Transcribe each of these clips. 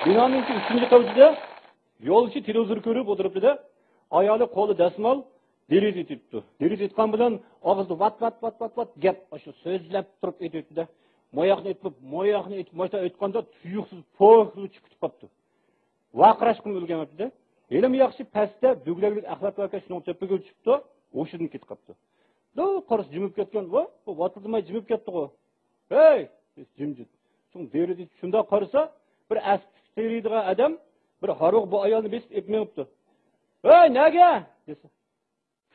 Binanın üçüncü kavatida yo'lchi televizor ko'rib o'tiribdi-da, ayoli qo'li dasmol deriz etibdi. Deriz etgan bilan og'zida vat gap shu so'zlab turib aytibdi-da. Moyoqni aytib, mo'yta aytganda tuyuqsiz po'xli chiqib qopti. Vaqirashqim o'lganibdi-da. Elim yaxshi pastda dugleglik axlat vaka shuni tepaga chiqibdi, o'shidan ketib qopti. Do qarsh jimib ketgan, bu vatildimay jimib ketdi-ku. Hey, jimjit. So'ng deriz shunda qarasa, bir astiriydigan adam bir haruq bu ayolni besib etmayapti. Hey, nega? desa.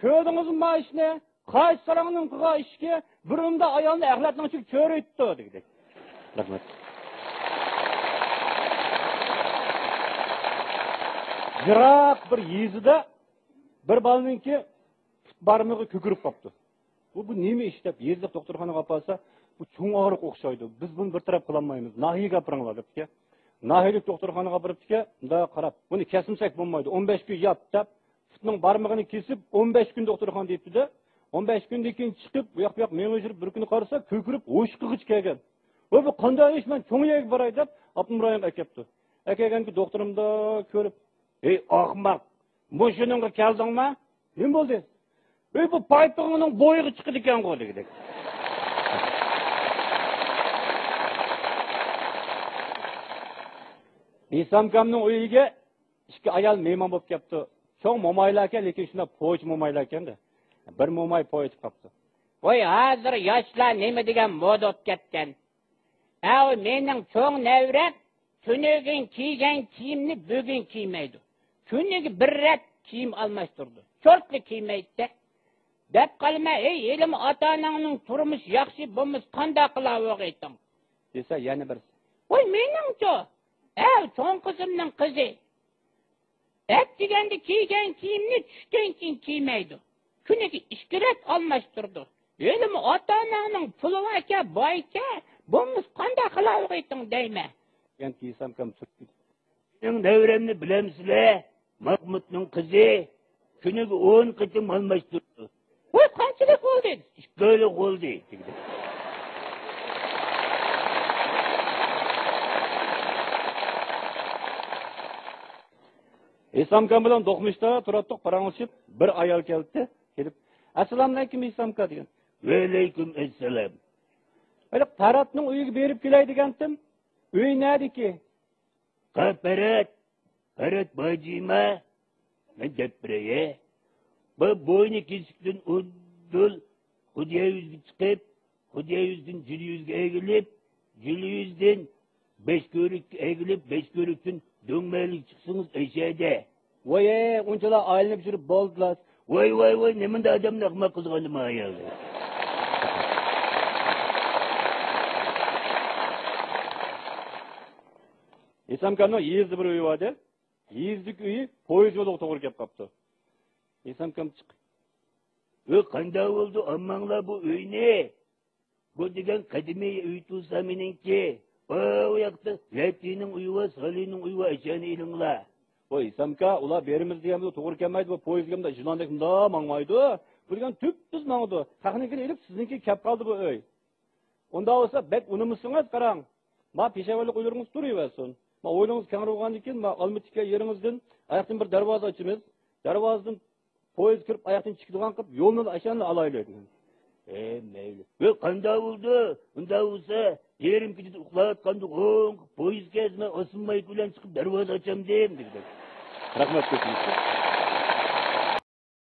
Ko'rdingizmi bu ishni? Qaysi sarangning qilgan ishga birimda ayolni axlatning ichiga cho'raytdi dedi. Rahmat. Jiroq bir yezida bir bolaninki barmog'i ko'kirib qopti. Bu nima ish deb yezliq doktorxonaga olib borsa, bu cho'ng og'riq o'xshaydi. Biz buni bir taraf qila olmaymiz. Nahiy gapiringlar debdi. Nahiylik doktorxonaga boribdi-ki, unda qarab, buni kesimsak bo'lmaydi. 15 kun yot deb, futning barmog'ini kesib 15 kun doktorxona debdi-da. 15 kundan keyin chiqib, bu yoq meng'ijirib bir kun qarasa, ko'kirib o'shqig'ich kelgan. Bu qanday ish, men cho'ngyaga boray deb, Abdumroyimga akapti. Akaganki doktorimda ko'rib, "Ey ahmoq, bu shuningga keldingmi? Nima bo'ldi? Ey bu paypog'ining bo'yiga chiqdi ekan-ku" dedi. İsamkamning uyiga ikki ayol mehmon bo'lib kelibdi. Cho'ng mo'maylar ekan, lekin shuna po'ch mo'maylar ekanda. Bir mo'may po'yib qopti. Voy, hozir yoshlar nima degan moda o'tib ketgan. Ey, mening cho'ng navrat tunugin kiygan kiyimni bugun kiymaydi. Kuniga bir rat kiyim almashtirdi. Shortli kiymaydi. Deb qolma, ey, elim ota-onangning turmush yaxshi bo'lmas, qanday qilib o'qiysan? Desa yana bir. Voy, meningcha Ev çoğun kızımның kızı. Et degende kiygen kiyimini düşten keyin kiymeydi. Küneki işkiret almıştırdı. Elim ota-onanın pulu varka, boyka, bunuz qanday qilib o'qiysan deyme. Yani kiysam kam tuttu. Senin devremni bilemsizler, Mahmut'un kızı, küneki 10 kıtım almıştırdı. Voy, qanchalik oldu? Böyle oldu. İsamkam bilan do'qmishda turatdiq, paranglashib, bir ayol keldi, kelib, "Assalomu alaykum İsamka" degan. "Va alaykum assalom." Böyle Paratning uyiga berib kelay degandim. Uy nerdiki? Parat bacıma, ne depreye? Bu boynu kesikten uddul, Hudya yüzü çıkıp, Hudya yüzden Cili yüzge eğilip, Cili yüzden 5 körük eğilip, 5 körükten dönmelik çıksınız eşeğde. Vay, oncalar ailenip жүріп boldular. Vay, nemende adam nakma kızganım ayalı. İsamkamning yezdi bir uyi vardı. Yezdik uyi poyez yo'liga to'g'ri kelib qopti. İsamkam chiqib, Qanday oldu ammanglar bu uy ne? Bu degan qadimiy uy tulsa meningki. O yoqda Latining uyi va Salihning uyi va ishani ilinglar. Voy, İsamka, ular berimiz deganimda to'g'ri kelmaydi, bu poyezgamda jilondek munda mangmaydi. Bilgan tüptüz mangdi. Taxnikini elib sizniki kelib qoldi bu uy. Unda olsa bek unimisingiz qarang. Ma peshavorlik o'ylaringiz turaversin. Ma o'ylingiz keng bo'lgandan keyin ma Almatika yeringizdan oyoqdan bir darvoza ochimiz. Darvozadan poyez kirib oyoqdan chiqadigan qilib yo'lni ashanni alaylik. Meyli. Ve qanday oldu? Unda olsa yerim gidip uxlayotganda poyez gezme ısınmayı bilen çıkıp darvoza açam deyim dedi. Rahmat ko'pincha.